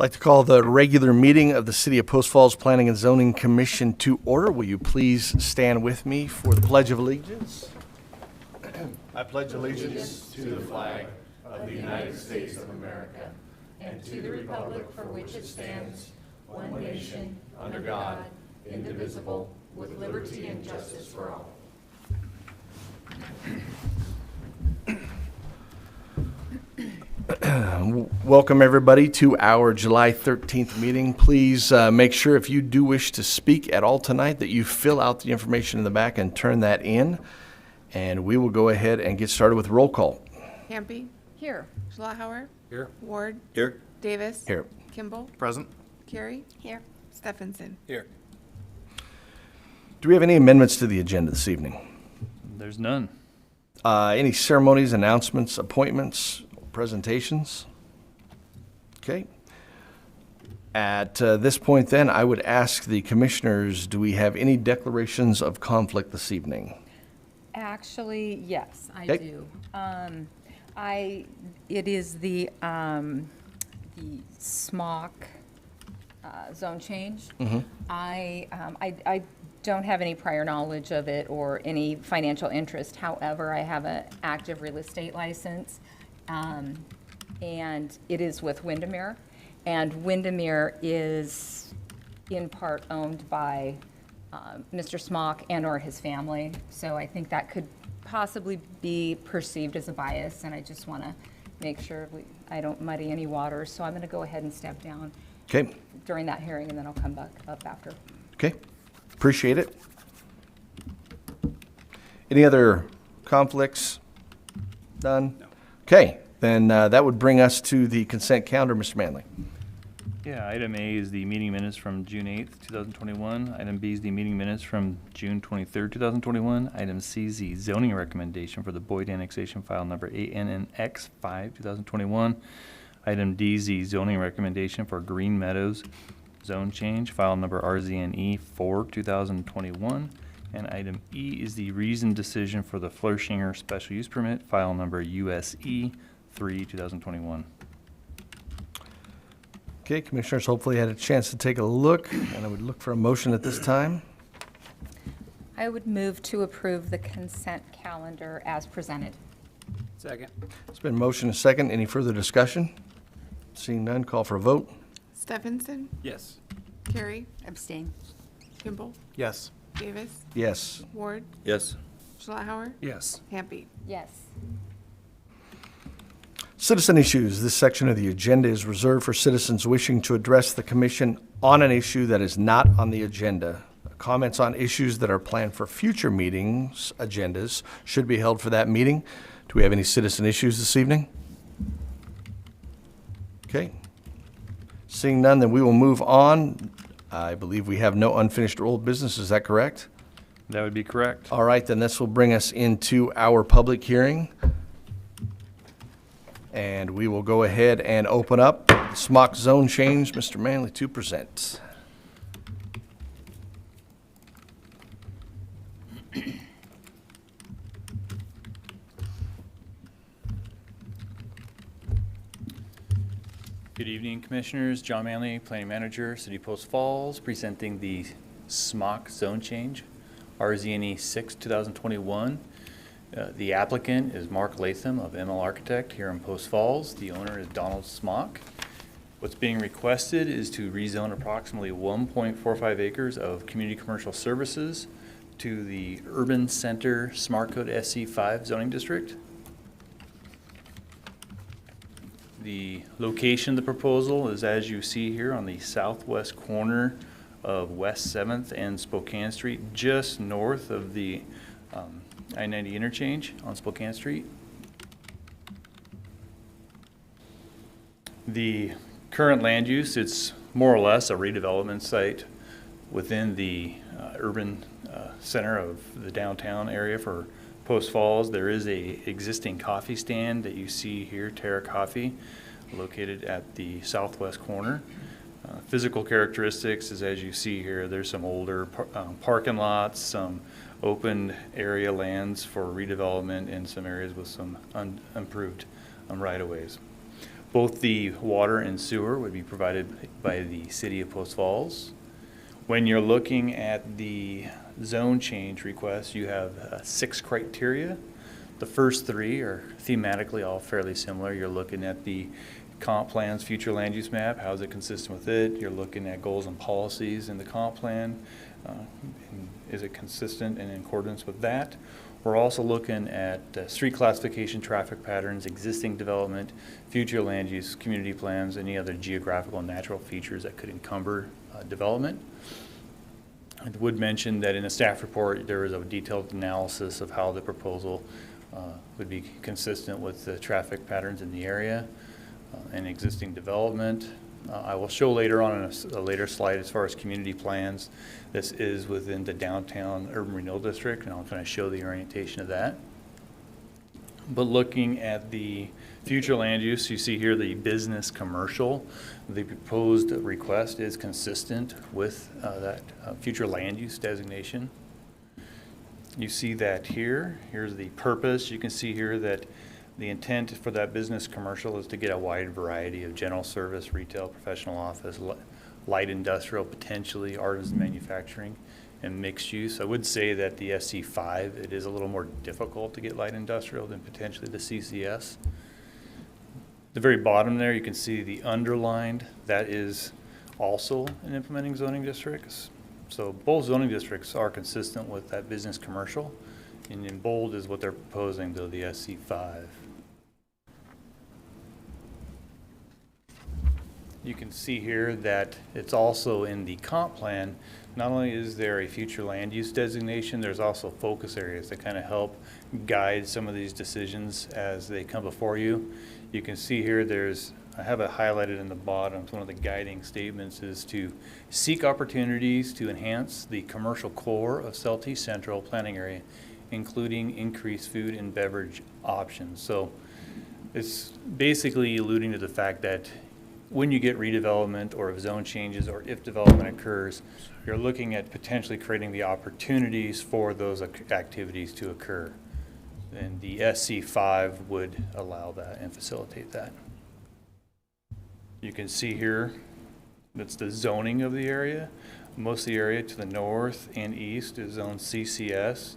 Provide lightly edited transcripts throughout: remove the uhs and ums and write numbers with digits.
I'd like to call the regular meeting of the City of Post Falls Planning and Zoning Commission to order. Will you please stand with me for the Pledge of Allegiance? I pledge allegiance to the flag of the United States of America and to the republic for which it stands, one nation, under God, indivisible, with liberty and justice for all. Welcome everybody to our July 13th meeting. Please make sure if you do wish to speak at all tonight that you fill out the information in the back and turn that in. And we will go ahead and get started with roll call. Hampi. Here. Schlauhauer. Here. Ward. Here. Davis. Here. Kimball. Present. Carey. Here. Stephenson. Here. Do we have any amendments to the agenda this evening? There's none. Any ceremonies, announcements, appointments, presentations? Okay. At this point then, I would ask the commissioners, do we have any declarations of conflict this evening? Actually, yes, I Okay. do. It is the Smock zone change. I don't have any prior knowledge of it or any financial interest. However, I have an active real estate license, and it is with Windermere. And Windermere is in part owned by Mr. Smock and or his family. So I think that could possibly be perceived as a bias, and I just want to make sure I don't muddy any waters. So I'm going to go ahead and step down Okay. during that hearing, and then I'll come back up after. Okay. Appreciate it. Any other conflicts? None? No. Okay. Then that would bring us to the consent calendar, Mr. Manley. Yeah, item A is the meeting minutes from June 8th, 2021. Item B is the meeting minutes from June 23rd, 2021. Item C is the zoning recommendation for the Boyd annexation file number ANNX5, 2021. Item D is the zoning recommendation for Green Meadows zone change, file number RZNE4, 2021. And item E is the reasoned decision for the Flershinger special use permit, file number USE3, 2021. Okay, commissioners hopefully had a chance to take a look, and I would look for a motion at this time. I would move to approve the consent calendar as presented. Second. It's been motion and second. Any further discussion? Seeing none, call for a vote. Stephenson. Yes. Carey. Abstain. Kimball. Yes. Davis. Yes. Ward. Yes. Schlauhauer. Yes. Hampi. Yes. Citizen issues. This section of the agenda is reserved for citizens wishing to address the commission on an issue that is not on the agenda. Comments on issues that are planned for future meetings, agendas, should be held for that meeting. Do we have any citizen issues this evening? Okay. Seeing none, then we will move on. I believe we have no unfinished old business. Is that correct? That would be correct. All right, then this will bring us into our public hearing. And we will go ahead and open up the Smock zone change. Mr. Manley to present. Good evening, Commissioners. John Manley, Planning Manager, City Post Falls, presenting the Smock zone change, RZNE6, 2021. The applicant is Mark Latham of ML Architect here in Post Falls. The owner is Donald Smock. What's being requested is to rezone approximately 1.45 acres of community commercial services to the Urban Center Smart Code SC5 zoning district. The location of the proposal is, as you see here, on the southwest corner of West 7th and Spokane Street, just north of the I-90 interchange on Spokane Street. The current land use, it's more or less a redevelopment site within the urban center of the downtown area for Post Falls. There is a existing coffee stand that you see here, Terra Coffee, located at the southwest corner. Physical characteristics is, as you see here, there's some older parking lots, some open area lands for redevelopment, and some areas with some unimproved right-of-ways. Both the water and sewer would be provided by the city of Post Falls. When you're looking at the zone change request, you have 6 criteria. The first 3 are thematically all fairly similar. You're looking at the comp plan's future land use map, how is it consistent with it? You're looking at goals and policies in the comp plan. Is it consistent and in accordance with that? We're also looking at street classification, traffic patterns, existing development, future land use, community plans, any other geographical and natural features that could encumber development. I would mention that in the staff report, there is a detailed analysis of how the proposal would be consistent with the traffic patterns in the area and existing development. I will show later on in a later slide as far as community plans. This is within the downtown urban renewal district, and I'll kind of show the orientation of that. But looking at the future land use, you see here the business commercial. The proposed request is consistent with that future land use designation. You see that here. Here's the purpose. You can see here that the intent for that business commercial is to get a wide variety of general service, retail, professional office, light industrial, potentially artisan manufacturing, and mixed use. I would say that the SC5, it is a little more difficult to get light industrial than potentially the CCS. The very bottom there, you can see the underlined. That is also an implementing zoning districts. So both zoning districts are consistent with that business commercial. And in bold is what they're proposing, though, the SC5. You can see here that it's also in the comp plan. Not only is there a future land use designation, there's also focus areas that kind of help guide some of these decisions as they come before you. You can see here I have it highlighted in the bottom. One of the guiding statements is to seek opportunities to enhance the commercial core of Celti Central planning area, including increased food and beverage options. So it's basically alluding to the fact that when you get redevelopment or if zone changes or if development occurs, you're looking at potentially creating the opportunities for those activities to occur. And the SC5 would allow that and facilitate that. You can see here, that's the zoning of the area. Most of the area to the north and east is zone CCS.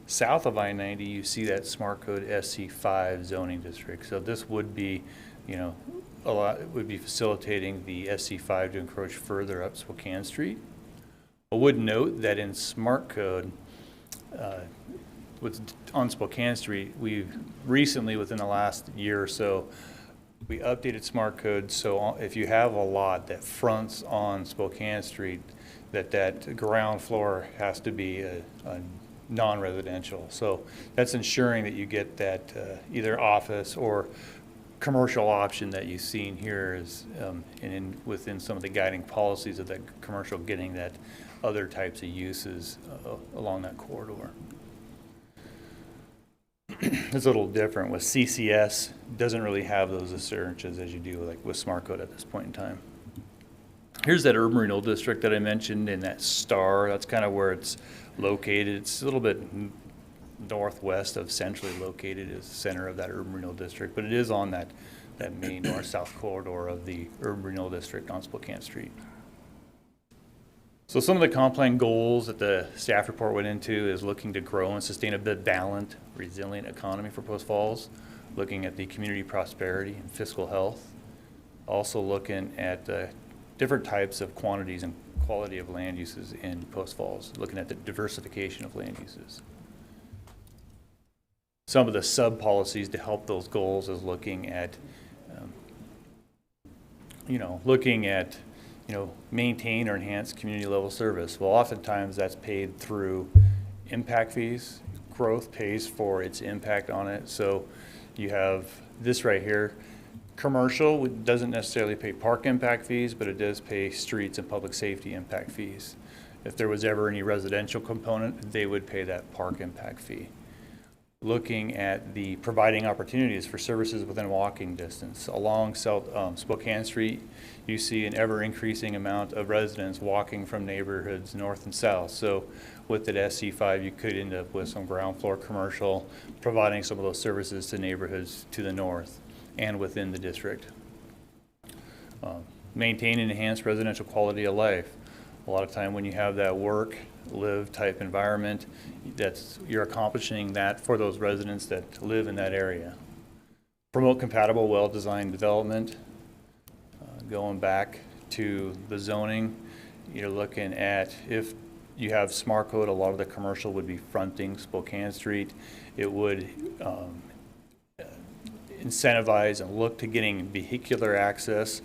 South of I-90, you see that Smart Code SC5 zoning district. So this would be, it would be facilitating the SC5 to encroach further up Spokane Street. I would note that in Smart Code, on Spokane Street, we've recently, within the last year or so, we updated Smart Code so if you have a lot that fronts on Spokane Street, that ground floor has to be a non-residential. So that's ensuring that you get that either office or commercial option that you've seen here is within some of the guiding policies of that commercial, getting that other types of uses along that corridor. It's a little different with CCS. Doesn't really have those assurances as you do like with Smart Code at this point in time. Here's that urban renewal district that I mentioned in that star. That's kind of where it's located. It's a little bit northwest of centrally located is the center of that urban renewal district, but it is on that main north-south corridor of the urban renewal district on Spokane Street. So some of the comp plan goals that the staff report went into is looking to grow and sustain a balanced, resilient economy for Post Falls, looking at the community prosperity and fiscal health, also looking at different types of quantities and quality of land uses in Post Falls, looking at the diversification of land uses. Some of the sub-policies to help those goals is looking at, maintain or enhance community level service. Well, oftentimes that's paid through impact fees. Growth pays for its impact on it. So you have this right here. Commercial doesn't necessarily pay park impact fees, but it does pay streets and public safety impact fees. If there was ever any residential component, they would pay that park impact fee. Looking at the providing opportunities for services within walking distance. Along Spokane Street, you see an ever-increasing amount of residents walking from neighborhoods north and south. So with the SC5, you could end up with some ground floor commercial providing some of those services to neighborhoods to the north and within the district. Maintain and enhance residential quality of life. A lot of time when you have that work, live type environment, you're accomplishing that for those residents that live in that area. Promote compatible, well-designed development. Going back to the zoning, you're looking at, if you have smart code, a lot of the commercial would be fronting Spokane Street. It would incentivize and look to getting vehicular access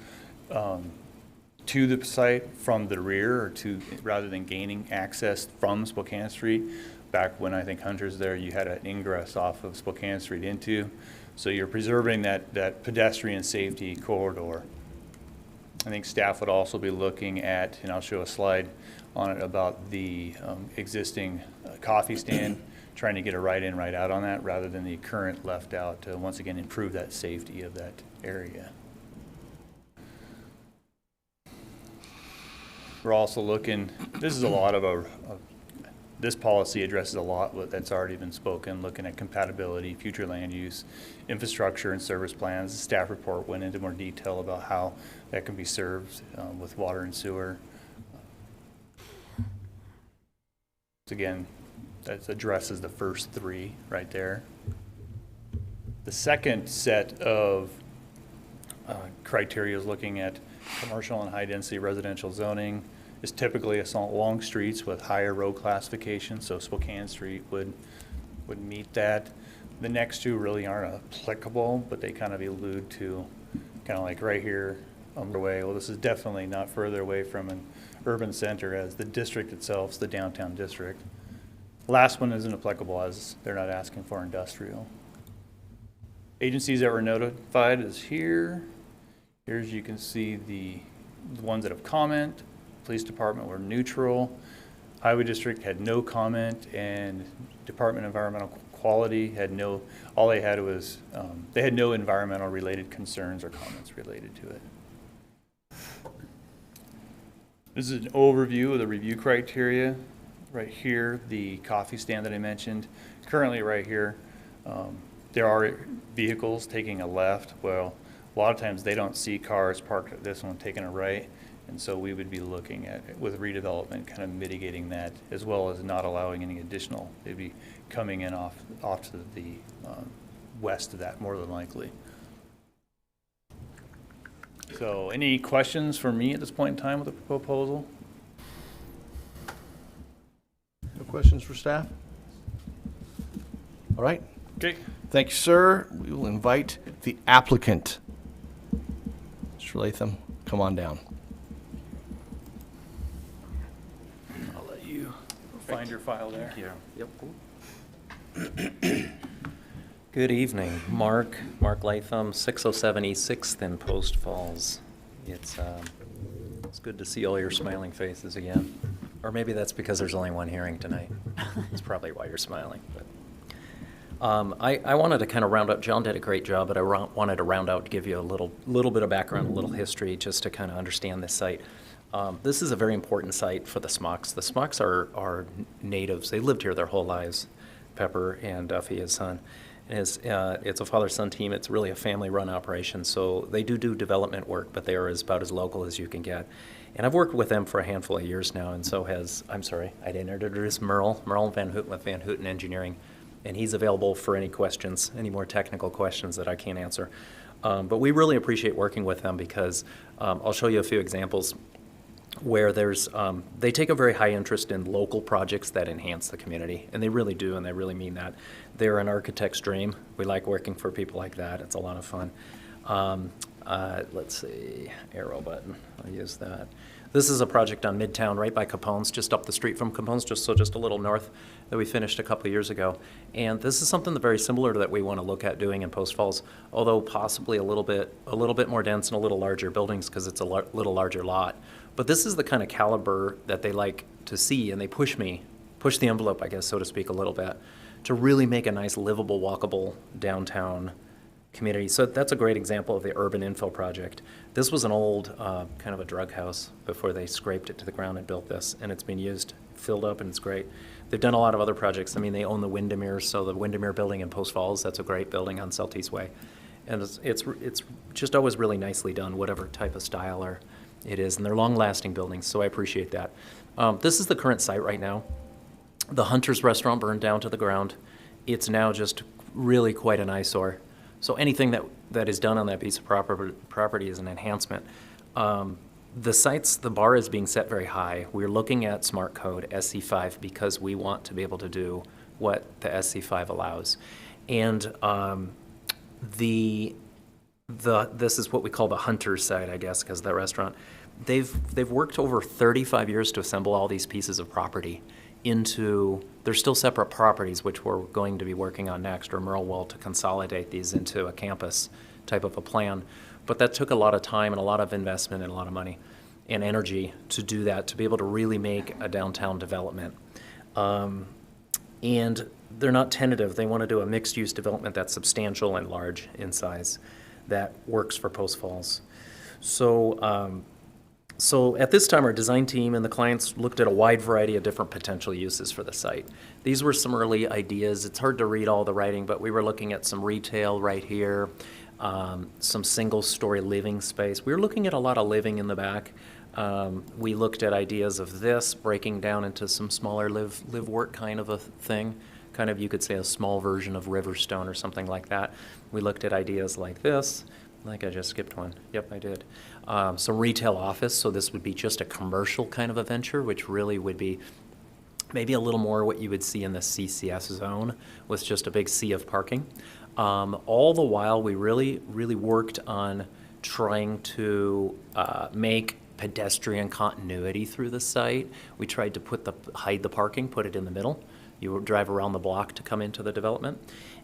to the site from the rear, or rather than gaining access from Spokane Street. Back when I think Hunter's there, you had an ingress off of Spokane Street into. So you're preserving that pedestrian safety corridor. I think staff would also be looking at, and I'll show a slide on it about the existing coffee stand, trying to get a right in, right out on that rather than the current left out to once again improve that safety of that area. We're also looking, this is a lot of this policy addresses a lot that's already been spoken, looking at compatibility, future land use, infrastructure and service plans. The staff report went into more detail about how that can be served with water and sewer. Again, that addresses the first three right there. The second set of criteria is looking at commercial and high density residential zoning. Is typically along streets with higher road classification, so Spokane Street would meet that. The next two really aren't applicable, but they kind of allude to kind of like right here on the way. Well, this is definitely not further away from an urban center as the district itself is the downtown district. Last one isn't applicable as they're not asking for industrial. Agencies that were notified is here. Here's, you can see the ones that have comment. Police department were neutral. Highway district had no comment, and Department of Environmental Quality had no, all they had was, they had no environmental related concerns or comments related to it. This is an overview of the review criteria. Right here, the coffee stand that I mentioned. Currently right here, there are vehicles taking a left. Well, a lot of times they don't see cars parked at this one taking a right. And so we would be looking at, with redevelopment, kind of mitigating that, as well as not allowing any additional. They'd be coming in off to the west of that, more than likely. So any questions for me at this point in time with the proposal? No questions for staff? All right. Okay. Thank you, sir. We will invite the applicant. Mr. Latham, come on down. I'll let you find your file there. Yep. Good evening, Mark Latham, 607 East 6th in Post Falls. It's good to see all your smiling faces again. Or maybe that's because there's only one hearing tonight. That's probably why you're smiling. But I wanted to kind of round up. John did a great job, but I wanted to round out to give you a little bit of background, a little history, just to kind of understand this site. This is a very important site for the Smocks. The Smocks are natives. They lived here their whole lives. Pepper and Duffy, his son. It's a father-son team. It's really a family-run operation. So they do development work, but they are about as local as you can get. And I've worked with them for a handful of years now, and so has, I'm sorry, I didn't introduce Merle Van Houten with Van Houten Engineering. And he's available for any questions, any more technical questions that I can't answer. But we really appreciate working with them because I'll show you a few examples where they take a very high interest in local projects that enhance the community, and they really do, and they really mean that. They're an architect's dream. We like working for people like that. It's a lot of fun. Let's see, arrow button, I'll use that. This is a project on Midtown, right by Capone's, just up the street from Capone's, just a little north, that we finished a couple of years ago. And this is something very similar to that we want to look at doing in Post Falls, although possibly a little bit more dense and a little larger buildings because it's a little larger lot. But this is the kind of caliber that they like to see, and they push the envelope, I guess, so to speak, a little bit, to really make a nice, livable, walkable downtown community. So that's a great example of the urban infill project. This was an old kind of a drug house before they scraped it to the ground and built this, and it's been used, filled up, and it's great. They've done a lot of other projects. I mean, they own the Windermere, so the Windermere building in Post Falls, that's a great building on Southeast Way. And it's just always really nicely done, whatever type of style or it is, and they're long-lasting buildings, so I appreciate that. This is the current site right now. The Hunter's Restaurant burned down to the ground. It's now just really quite an eyesore. So anything that is done on that piece of property is an enhancement. The bar is being set very high. We're looking at Smart Code SC5 because we want to be able to do what the SC5 allows. And this is what we call the Hunter's side, I guess, because the restaurant. They've worked over 35 years to assemble all these pieces of property into, they're still separate properties, which we're going to be working on next, or Merle will, to consolidate these into a campus type of a plan. But that took a lot of time and a lot of investment and a lot of money and energy to do that, to be able to really make a downtown development. And they're not tentative. They want to do a mixed-use development that's substantial and large in size that works for Post Falls. So at this time, our design team and the clients looked at a wide variety of different potential uses for the site. These were some early ideas. It's hard to read all the writing, but we were looking at some retail right here, some single-story living space. We were looking at a lot of living in the back. We looked at ideas of this breaking down into some smaller live-work kind of a thing. Kind of, you could say, a small version of Riverstone or something like that. We looked at ideas like this. I think I just skipped one. Yep, I did. Some retail office, so this would be just a commercial kind of a venture, which really would be maybe a little more what you would see in the CCS zone, with just a big sea of parking. All the while, we really, really worked on trying to make pedestrian continuity through the site. We tried to hide the parking, put it in the middle. You would drive around the block to come into the development.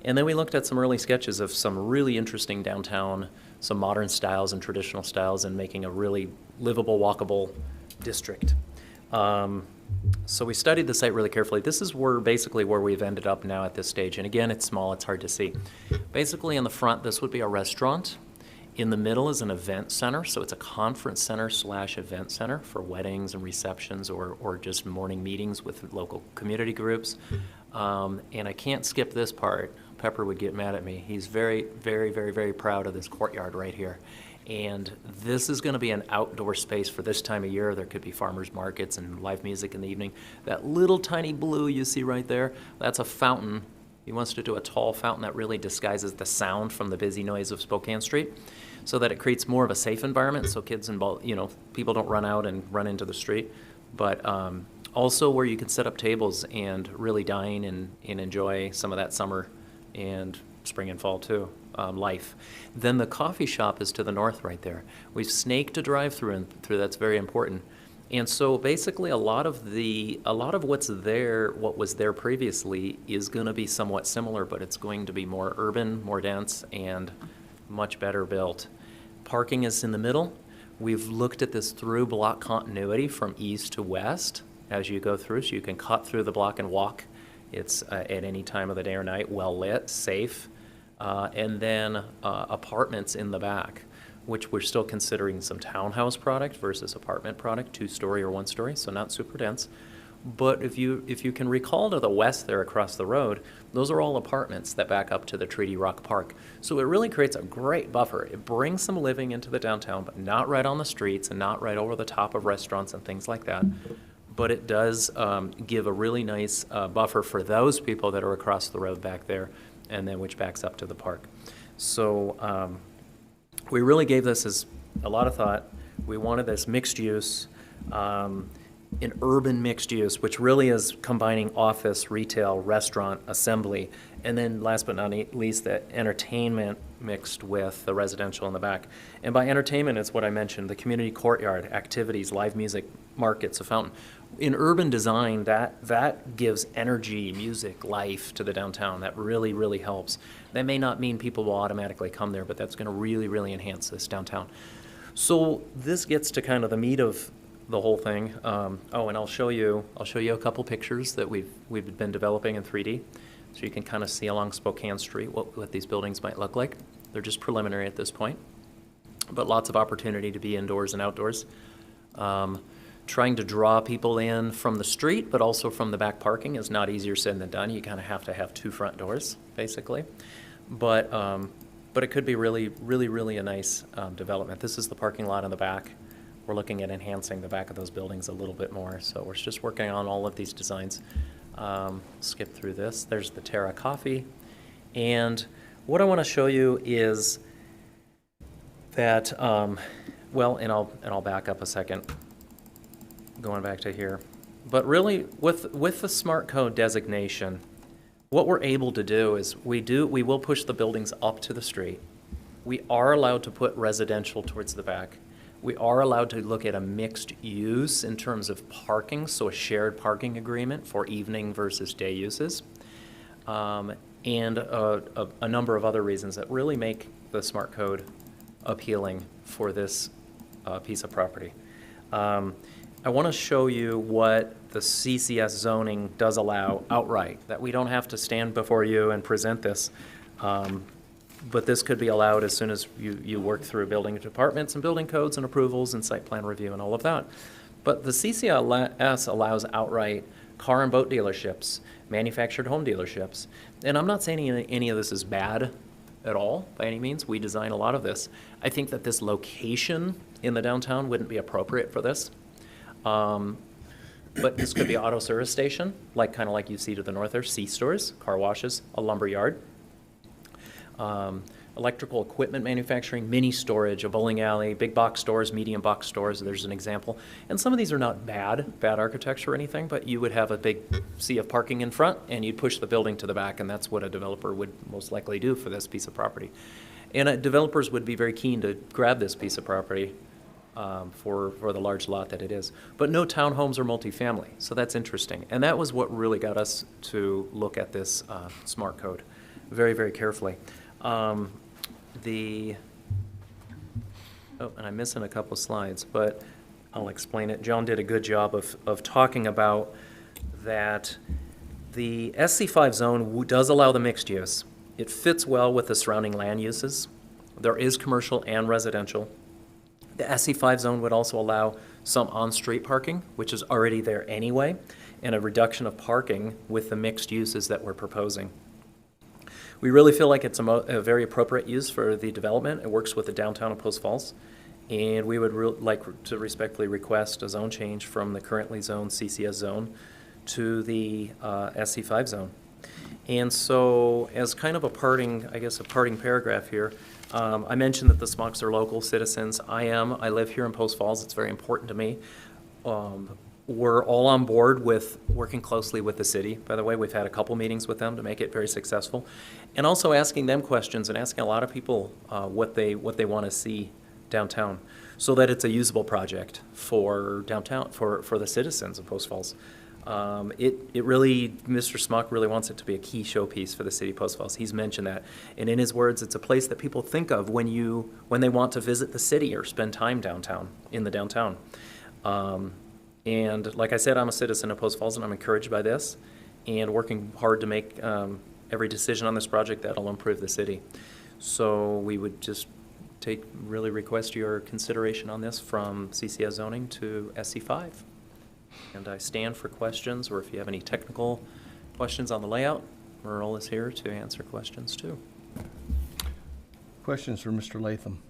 And then we looked at some early sketches of some really interesting downtown, some modern styles and traditional styles, and making a really livable, walkable district. So we studied the site really carefully. This is basically where we've ended up now at this stage. And again, it's small, it's hard to see. Basically in the front, this would be a restaurant. In the middle is an event center, so it's a conference center / event center for weddings and receptions or just morning meetings with local community groups. And I can't skip this part. Pepper would get mad at me. He's very, very, very, very proud of this courtyard right here. And this is going to be an outdoor space for this time of year. There could be farmers markets and live music in the evening. That little tiny blue you see right there, that's a fountain. He wants to do a tall fountain that really disguises the sound from the busy noise of Spokane Street, so that it creates more of a safe environment, so kids and people don't run out and run into the street. But also where you can set up tables and really dine and enjoy some of that summer and spring and fall too, life. Then the coffee shop is to the north right there. We've snaked a drive-through through. That's very important. And so basically a lot of what's there, what was there previously, is going to be somewhat similar, but it's going to be more urban, more dense, and much better built. Parking is in the middle. We've looked at this through block continuity from east to west as you go through, so you can cut through the block and walk. It's at any time of the day or night, well lit, safe. And then apartments in the back, which we're still considering some townhouse product versus apartment product, 2-story or 1-story, so not super dense. But if you can recall to the west there across the road, those are all apartments that back up to the Treaty Rock Park. So it really creates a great buffer. It brings some living into the downtown, but not right on the streets and not right over the top of restaurants and things like that. But it does give a really nice buffer for those people that are across the road back there, and then which backs up to the park. So we really gave this as a lot of thought. We wanted this mixed use, an urban mixed use, which really is combining office, retail, restaurant, assembly, and then last but not least, that entertainment mixed with the residential in the back. And by entertainment, it's what I mentioned, the community courtyard, activities, live music, markets, a fountain. In urban design, that gives energy, music, life to the downtown. That really, really helps. That may not mean people will automatically come there, but that's going to really, really enhance this downtown. So this gets to kind of the meat of the whole thing. And I'll show you a couple pictures that we've been developing in 3D, so you can kind of see along Spokane Street what these buildings might look like. They're just preliminary at this point, but lots of opportunity to be indoors and outdoors. Trying to draw people in from the street, but also from the back parking is not easier said than done. You kind of have to have 2 front doors, basically. But but it could be really a nice development. This is the parking lot in the back. We're looking at enhancing the back of those buildings a little bit more, so we're just working on all of these designs. Skip through this. There's the Terra Coffee. And what I want to show you is that, well, and I'll back up a second, going back to here. But really, with the smart code designation, what we're able to do is we will push the buildings up to the street. We are allowed to put residential towards the back. We are allowed to look at a mixed use in terms of parking, so a shared parking agreement for evening versus day uses, and a number of other reasons that really make the smart code appealing for this piece of property. I want to show you what the CCS zoning does allow outright, that we don't have to stand before you and present this. But this could be allowed as soon as you work through building departments and building codes and approvals and site plan review and all of that. But the CCS allows outright car and boat dealerships, manufactured home dealerships. And I'm not saying any of this is bad at all, by any means. We design a lot of this. I think that this location in the downtown wouldn't be appropriate for this. But this could be an auto service station, kind of like you see to the north there, C-stores, car washes, a lumber yard. Electrical equipment manufacturing, mini storage, a bowling alley, big box stores, medium box stores, there's an example. And some of these are not bad architecture or anything, but you would have a big sea of parking in front and you'd push the building to the back, and that's what a developer would most likely do for this piece of property. And developers would be very keen to grab this piece of property for the large lot that it is. But no townhomes or multifamily, so that's interesting. And that was what really got us to look at this smart code very carefully. Oh, and I'm missing a couple slides, but I'll explain it. John did a good job of talking about that the SC5 zone does allow the mixed use. It fits well with the surrounding land uses. There is commercial and residential. The SC5 zone would also allow some on-street parking, which is already there anyway, and a reduction of parking with the mixed uses that we're proposing. We really feel like it's a very appropriate use for the development. It works with the downtown of Post Falls. And we would like to respectfully request a zone change from the currently zoned CCS zone to the SC5 zone. And so as kind of a parting paragraph here, I mentioned that the Smocks are local citizens. I live here in Post Falls. It's very important to me. We're all on board with working closely with the city. By the way, we've had a couple meetings with them to make it very successful. And also asking them questions and asking a lot of people what they want to see downtown, so that it's a usable project for downtown, for the citizens of Post Falls. It really, Mr. Smock really wants it to be a key showpiece for the city of Post Falls. He's mentioned that. And in his words, it's a place that people think of when they want to visit the city or spend time in the downtown. And like I said, I'm a citizen of Post Falls, and I'm encouraged by this and working hard to make every decision on this project that'll improve the city. So we would just really request your consideration on this from CCS zoning to SC5. And I stand for questions, or if you have any technical questions on the layout, Merle is here to answer questions too. Questions for Mr. Latham?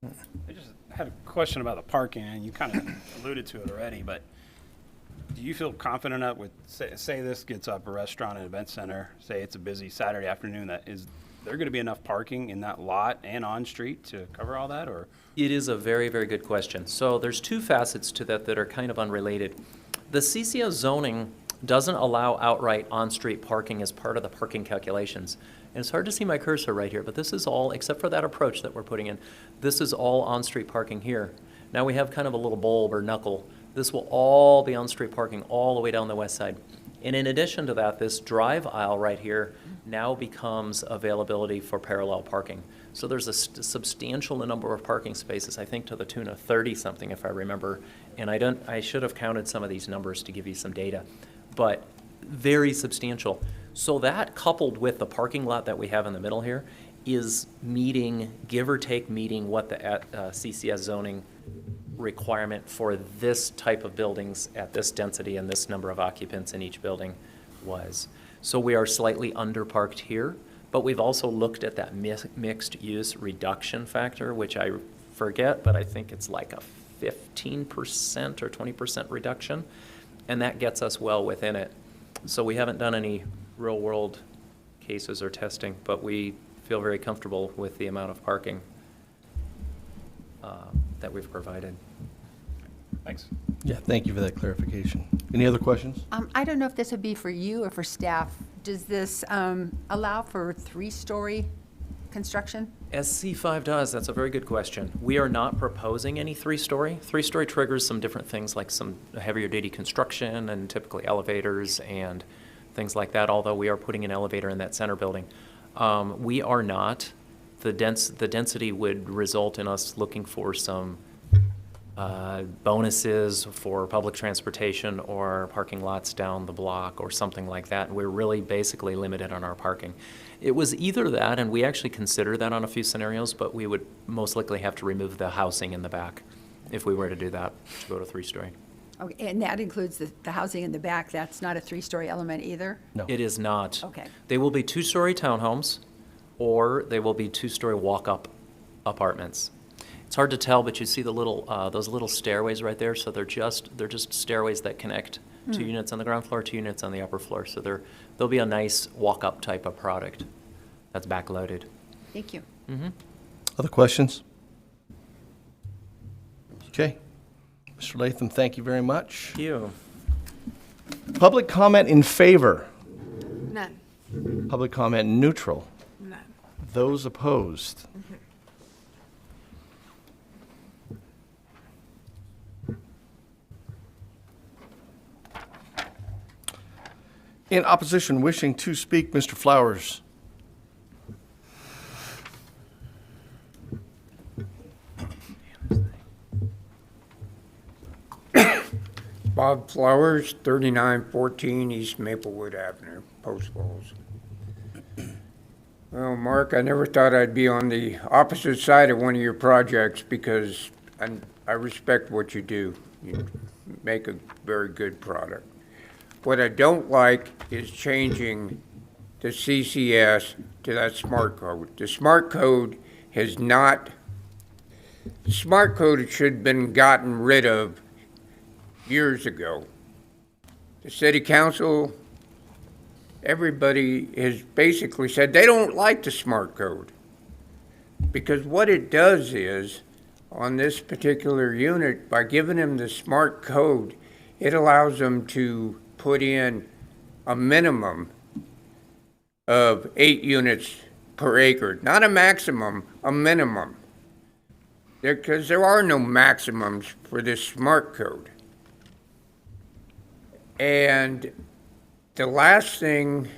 I just had a question about the parking, and you kind of alluded to it already, but do you feel confident enough with, say this gets up a restaurant and event center, say it's a busy Saturday afternoon, that is there going to be enough parking in that lot and on street to cover all that, or? It is a very good question. So there's two facets to that are kind of unrelated. The CCS zoning doesn't allow outright on-street parking as part of the parking calculations. And it's hard to see my cursor right here, but this is all, except for that approach that we're putting in, this is all on-street parking here. Now we have kind of a little bulb or knuckle. This will all be on-street parking all the way down the west side. And in addition to that, this drive aisle right here now becomes availability for parallel parking. So there's a substantial number of parking spaces, I think to the tune of 30 something if I remember. And I should have counted some of these numbers to give you some data, but very substantial. So that, coupled with the parking lot that we have in the middle here, is meeting, give or take meeting what the CCS zoning requirement for this type of buildings at this density and this number of occupants in each building was. So we are slightly underparked here, But we've also looked at that mixed use reduction factor, which I forget, but I think it's like a 15% or 20% reduction. And that gets us well within it. So we haven't done any real world cases or testing, but we feel very comfortable with the amount of parking that we've provided. Thanks. Yeah, thank you for that clarification. Any other questions? I don't know if this would be for you or for staff. Does this allow for 3-story construction? As C5 does, that's a very good question. We are not proposing any 3-story. 3-story triggers some different things like some heavier duty construction and typically elevators and things like that, although we are putting an elevator in that center building. We are not. The density would result in us looking for some bonuses for public transportation or parking lots down the block or something like that. And we're really basically limited on our parking. It was either that, and we actually considered that on a few scenarios, but we would most likely have to remove the housing in the back if we were to do that, to go to 3-story. Okay, and that includes the housing in the back. That's not a 3-story element either? No. It is not. Okay. They will be 2-story townhomes, or they will be 2-story walk-up apartments. It's hard to tell, but you see the little those little stairways right there. So they're just stairways that connect 2 units on the ground floor, 2 units on the upper floor. So they'll be a nice walk-up type of product that's backloaded. Thank you. Other questions? Okay. Mr. Latham, thank you very much. Thank you. Public comment in favor. None. Public comment neutral. None. Those opposed. In opposition, wishing to speak, Mr. Flowers. Bob Flowers, 3914 East Maplewood Avenue, Post Falls. Well, Mark, I never thought I'd be on the opposite side of one of your projects because I respect what you do. You make a very good product. What I don't like is changing the CCS to that smart code. The smart code should have been gotten rid of years ago. The city council, everybody has basically said they don't like the smart code. Because what it does is, on this particular unit, by giving them the smart code, it allows them to put in a minimum of 8 units per acre. Not a maximum, a minimum. Because there are no maximums for this smart code. And the last thing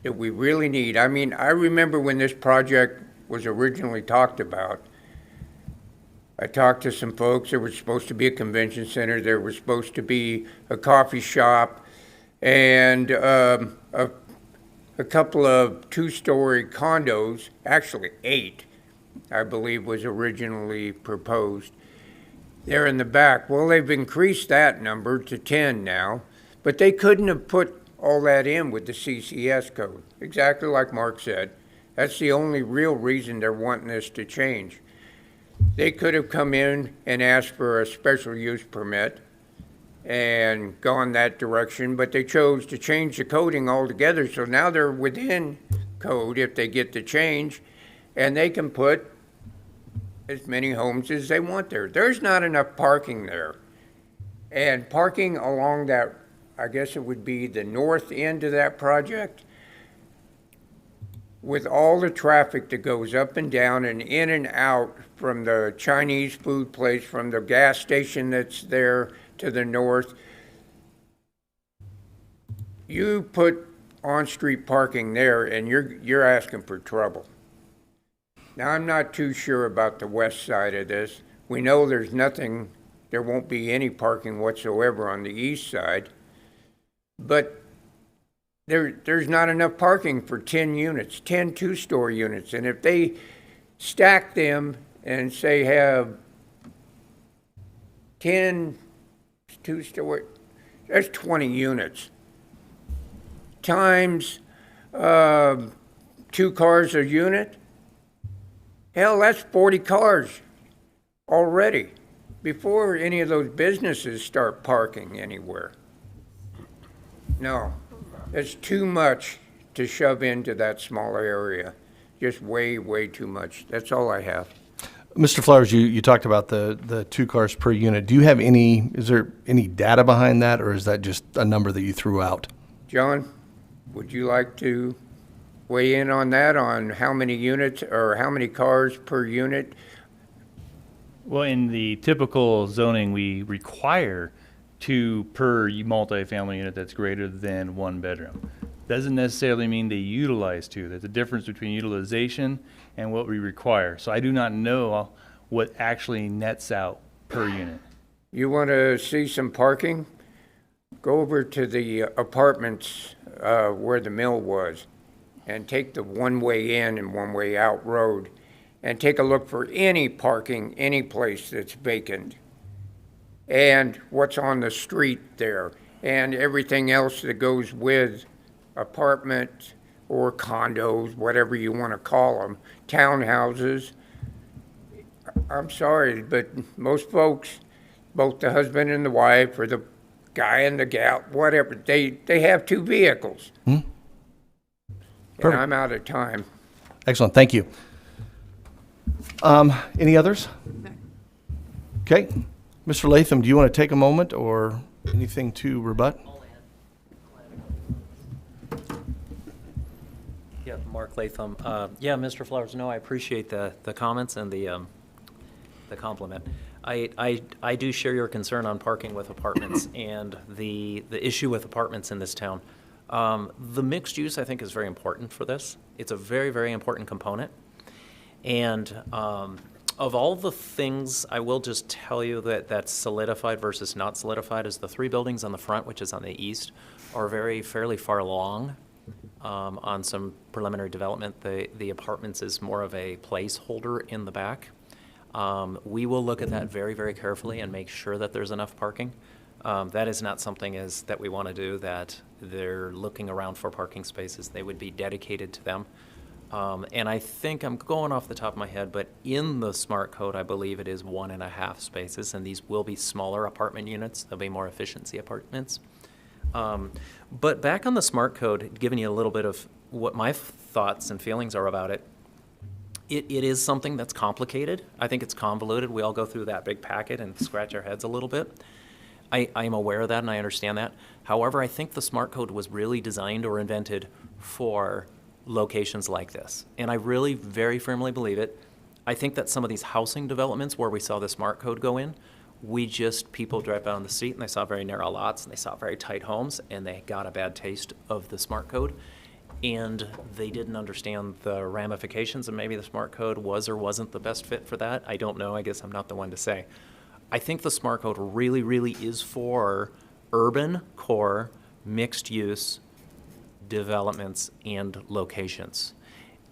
that we really need, I mean, I remember when this project was originally talked about, I talked to some folks. There was supposed to be a convention center. There was supposed to be a coffee shop and a couple of 2-story condos, actually 8, I believe was originally proposed. They're in the back. Well, they've increased that number to 10 now, but they couldn't have put all that in with the CCS code. Exactly like Mark said. That's the only real reason they're wanting this to change. They could have come in and asked for a special use permit and gone that direction, but they chose to change the coding altogether. So now they're within code if they get the change, and they can put as many homes as they want there. There's not enough parking there. And parking along that, I guess it would be the north end of that project, with all the traffic that goes up and down and in and out from the Chinese food place, from the gas station that's there to the north, you put on-street parking there and you're asking for trouble. Now, I'm not too sure about the west side of this. We know there won't be any parking whatsoever on the east side, but there's not enough parking for 10 units, 10 2-story units. And if they stack them and say have 10 2-story, that's 20 units. Times 10 2 cars a unit? Hell, that's 40 cars already, before any of those businesses start parking anywhere. No, it's too much to shove into that small area. Just way, way too much. That's all I have. Mr. Flowers, you talked about the 2 cars per unit. Do you have is there any data behind that, or is that just a number that you threw out? John, would you like to weigh in on that, on how many units or how many cars per unit? Well, in the typical zoning, we require 2 per multifamily unit that's greater than 1 bedroom. Doesn't necessarily mean they utilize 2. There's a difference between utilization and what we require. So I do not know what actually nets out per unit. You want to see some parking? Go over to the apartments where the mill was and take the one-way in and one-way out road and take a look for any parking, any place that's vacant, and what's on the street there, and everything else that goes with apartments or condos, whatever you want to call them, townhouses. I'm sorry, but most folks, both the husband and the wife, or the guy and the gal, whatever, they have 2 vehicles. And Perfect. I'm out of time. Excellent, thank you. Any others? Okay. Mr. Latham, do you want to take a moment or anything to rebut? Yeah, Mark Latham. Yeah, Mr. Flowers, no, I appreciate the comments and the compliment. I do share your concern on parking with apartments and the issue with apartments in this town. The mixed use, I think, is very important for this. It's a very, very important component. And of all the things, I will just tell you that's solidified versus not solidified is the 3 buildings on the front, which is on the east, are fairly far along on some preliminary development. The apartments is more of a placeholder in the back. We will look at that very, very carefully and make sure that there's enough parking. That is not something that we want to do, that they're looking around for parking spaces. They would be dedicated to them. And I think I'm going off the top of my head, but in the SMART code, I believe it is 1.5 spaces, and these will be smaller apartment units. They'll be more efficiency apartments. But back on the SMART code, giving you a little bit of what my thoughts and feelings are about it, it is something that's complicated. I think it's convoluted. We all go through that big packet and scratch our heads a little bit. I am aware of that and I understand that. However, I think the SMART code was really designed or invented for locations like this. And I really very firmly believe it. I think that some of these housing developments where we saw the SMART code go in, people drive down the street and they saw very narrow lots and they saw very tight homes and they got a bad taste of the SMART code. And they didn't understand the ramifications, and maybe the SMART code was or wasn't the best fit for that. I don't know. I guess I'm not the one to say. I think the SMART code really, really is for urban core, mixed use developments and locations.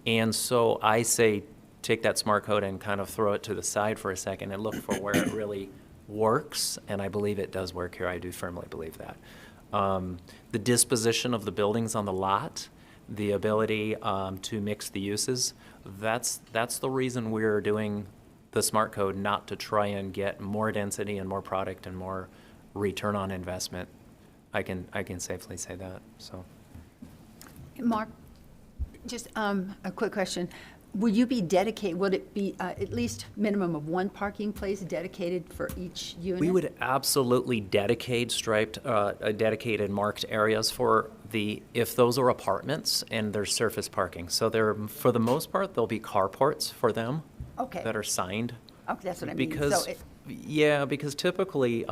And so I say take that SMART code and kind of throw it to the side for a second and look for where it really works. And I believe it does work here. I do firmly believe that. The disposition of the buildings on the lot, the ability to mix the uses, that's the reason we're doing the SMART code, not to try and get more density and more product and more return on investment. I can safely say that. So, Mark, just a quick question. Would you be dedicated, would it be at least minimum of 1 parking place dedicated for each unit? we would absolutely dedicate dedicated marked areas for if those are apartments and there's surface parking. So for the most part, there'll be carports for them. Okay. That are signed. Okay, that's what I mean. Because, So because typically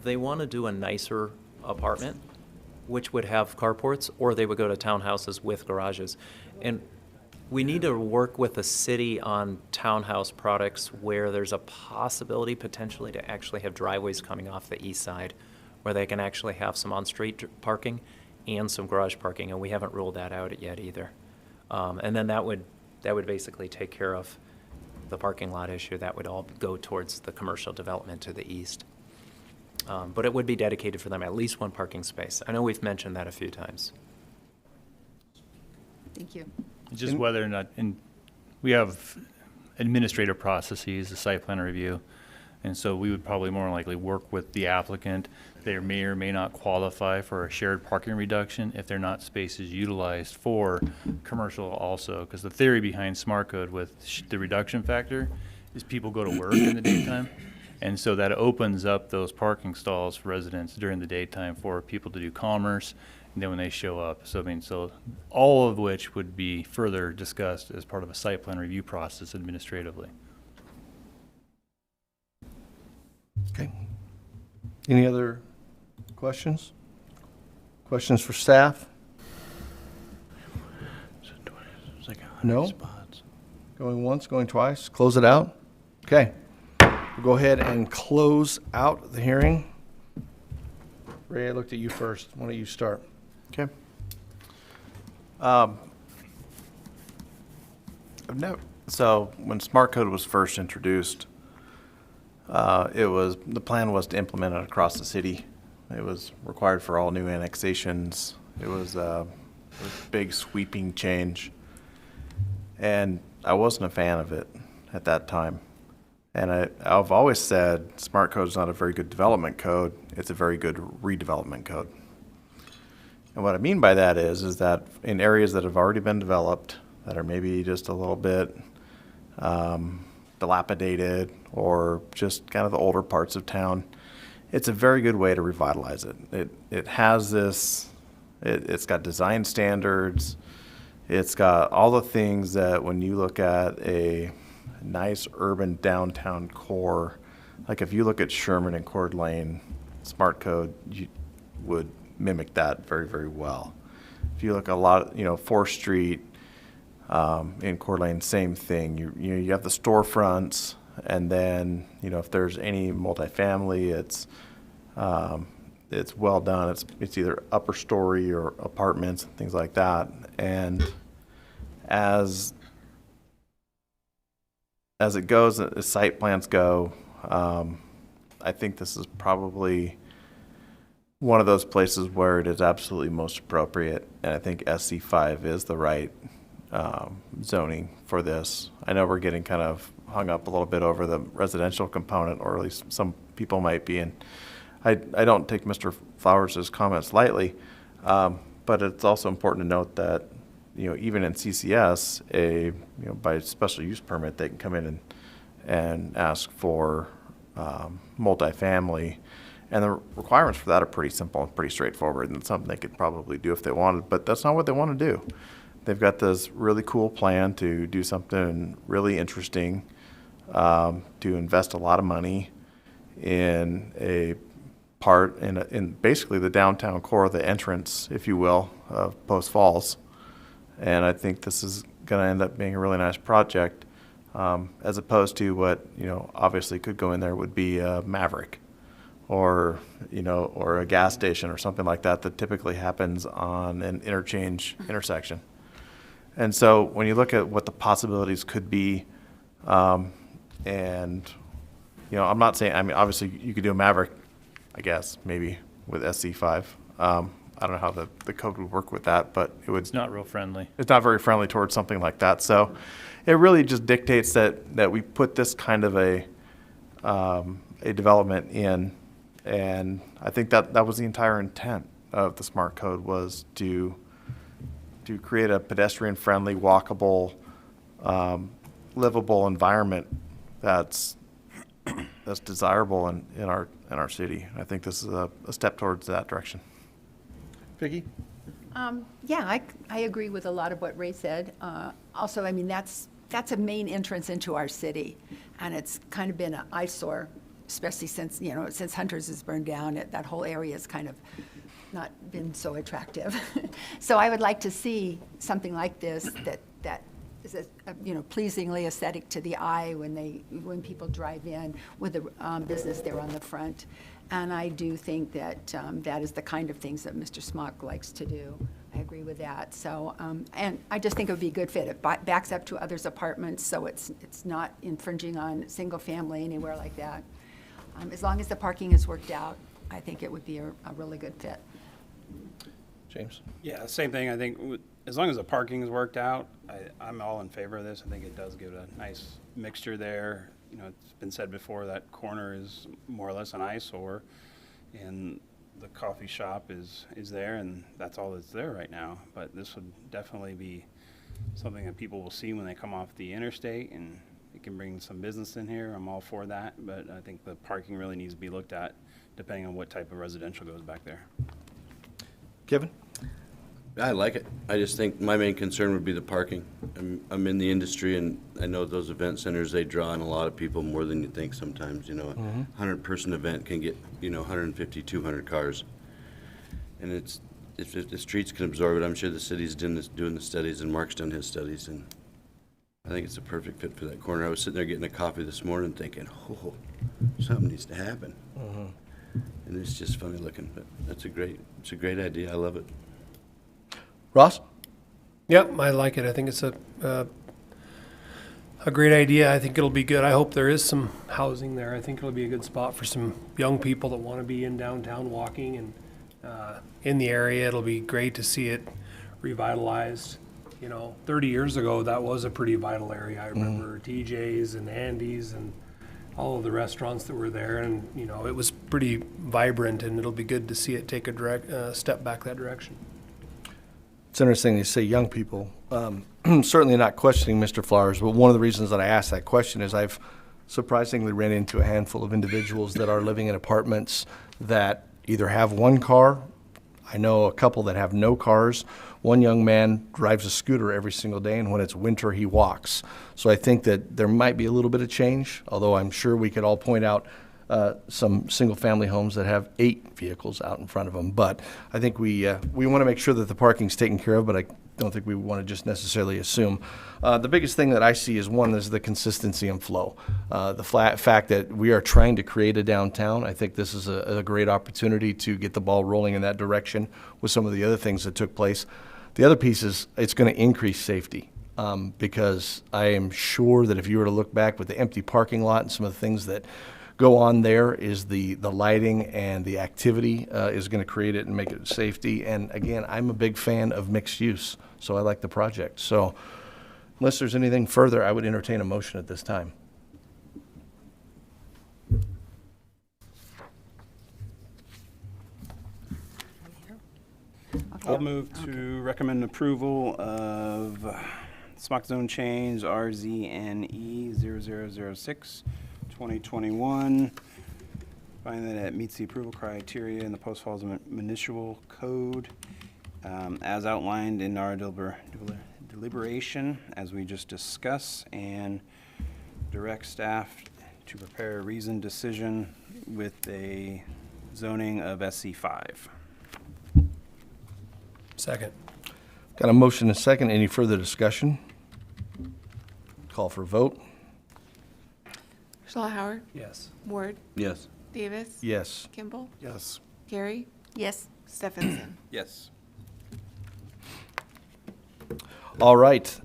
they want to do a nicer apartment, which would have carports, or they would go to townhouses with garages. And we need to work with the city on townhouse products where there's a possibility potentially to actually have driveways coming off the east side, where they can actually have some on-street parking and some garage parking, and we haven't ruled that out yet either. And then that would basically take care of the parking lot issue. That would all go towards the commercial development to the east. But it would be dedicated for them, at least 1 parking space. I know we've mentioned that a few times. thank you. It's just whether or not, and we have administrative processes, the site plan review, and so we would probably more likely work with the applicant. They may or may not qualify for a shared parking reduction if they're not spaces utilized for commercial also, because the theory behind Smart Code with the reduction factor is people go to work in the daytime. And so that opens up those parking stalls for residents during the daytime for people to do commerce, and then when they show up. So, I mean, so all of which would be further discussed as part of a site plan review process administratively. Okay. Any other questions? Questions for staff? No? Going once, going twice? Close it out? Okay. We'll go ahead and close out the hearing. Ray, I looked at you first. Why don't you start? Okay. So when Smart Code was first introduced, the plan was to implement it across the city. It was required for all new annexations. It was a big sweeping change. And I wasn't a fan of it at that time. And I've always said Smart Code is not a very good development code. It's a very good redevelopment code. And what I mean by that is that in areas that have already been developed, that are maybe just a little bit dilapidated or just kind of the older parts of town, it's a very good way to revitalize it. It has this, it's got design standards. It's got all the things that when you look at a nice urban downtown core, like if you look at Sherman and Coeur d'Alene, Smart Code you would mimic that very, very well. If you look at a lot, 4th Street in Coeur d'Alene, same thing. You have the storefronts, and then if there's any multifamily, it's well done. It's either upper story or apartments and things like that. And as it goes, as site plans go, I think this is probably one of those places where it is absolutely most appropriate, and I think SC5 is the right zoning for this. I know we're getting kind of hung up a little bit over the residential component, or at least some people might be, and I don't take Mr. Flowers' comments lightly, but it's also important to note that even in CCS, by special use permit, they can come in and ask for multifamily, and the requirements for that are pretty simple and pretty straightforward, and it's something they could probably do if they wanted, but that's not what they want to do. They've got this really cool plan to do something really interesting, to invest a lot of money in a part in basically the downtown core of the entrance, if you will, of Post Falls. And I think this is going to end up being a really nice project, as opposed to what obviously could go in there would be a Maverick, or a gas station or something like that typically happens on an intersection. And so when you look at what the possibilities could be, and I'm not saying, obviously you could do a Maverick, I guess, maybe with SC5. I don't know how the code would work with that, but It's not real friendly. it's not very friendly towards something like that. So it really just dictates that we put this kind of a development in, and I think that was the entire intent of the Smart Code, was to create a pedestrian-friendly, walkable, livable environment that's desirable in our city. I think this is a step towards that direction. Vicki? Yeah, I agree with a lot of what Ray said. Also, that's a main entrance into our city, and it's kind of been an eyesore, especially since Hunters has burned down. That whole area has kind of not been so attractive. So I would like to see something like this that is pleasingly aesthetic to the eye when people drive in with the business there on the front. And I do think that that is the kind of things that Mr. Smock likes to do. I agree with that. So, and I just think it would be a good fit. It backs up to others' apartments, so it's not infringing on single family anywhere like that. As long as the parking is worked out, I think it would be a really good fit. James? Yeah, same thing. I think as long as the parking is worked out, I'm all in favor of this. I think it does give a nice mixture there. You know, it's been said before that corner is more or less an eyesore, and the coffee shop is there, and that's all that's there right now. But this would definitely be something that people will see when they come off the interstate, and it can bring some business in here. I'm all for that, but I think the parking really needs to be looked at depending on what type of residential goes back there. Kevin? I like it. I just think my main concern would be the parking. I'm in the industry, and I know those event centers, they draw in a lot of people more than you think sometimes, you know. A 100-person event can get, 150, 200 cars. And if the streets can absorb it, I'm sure the city's doing the studies, and Mark's done his studies, and I think it's a perfect fit for that corner. I was sitting there getting a coffee this morning thinking, oh, something needs to happen. And it's just funny looking, but it's a great idea. I love it. Ross? Yep, I like it. I think it's a great idea. I think it'll be good. I hope there is some housing there. I think it'll be a good spot for some young people that want to be in downtown walking and in the area. It'll be great to see it revitalized. 30 years ago, that was a pretty vital area. I remember TJ's and Andy's and all of the restaurants that were there, and it was pretty vibrant, and it'll be good to see it take a step back that direction. It's interesting you say young people. Certainly not questioning Mr. Flowers, but one of the reasons that I asked that question is I've surprisingly ran into a handful of individuals that are living in apartments that either have one car. I know a couple that have no cars. One young man drives a scooter every single day, and when it's winter, he walks. So I think that there might be a little bit of change, although I'm sure we could all point out some single-family homes that have 8 vehicles out in front of them. But I think we want to make sure that the parking's taken care of, but I don't think we want to just necessarily assume. The biggest thing that I see is the consistency and flow. The fact that we are trying to create a downtown, I think this is a great opportunity to get the ball rolling in that direction with some of the other things that took place. The other piece is it's going to increase safety. Because I am sure that if you were to look back with the empty parking lot and some of the things that go on there is the lighting and the activity is going to create it and make it safety. And again, I'm a big fan of mixed use, so I like the project. So unless there's anything further, I would entertain a motion at this time. I'll move to recommend approval of Smock Zone Change RZNE 0006 2021. Find that it meets the approval criteria in the Post Falls Municipal Code as outlined in our deliberation, as we just discussed, and direct staff to prepare a reasoned decision with a zoning of SC5. Second. Got a motion and a second. Any further discussion? Call for a vote. Schlauer, Yes. Ward, Yes. Davis. Yes. Kimball, Yes. Carey, Yes. Stephenson. Yes. All right.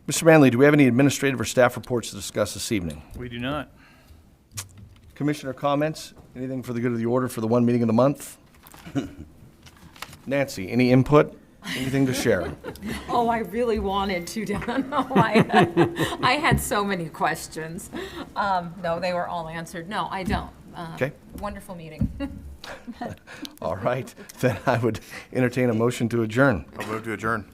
Mr. Manley, do we have any administrative or staff reports to discuss this evening? We do not. Commissioner comments? Anything for the good of the order for the one meeting of the month? Nancy, any input? Anything to share? Oh, I really wanted to, Dan. Oh, I had so many questions. No, they were all answered. No, I don't. Okay. Wonderful meeting. All right. Then I would entertain a motion to adjourn. I'll move to adjourn.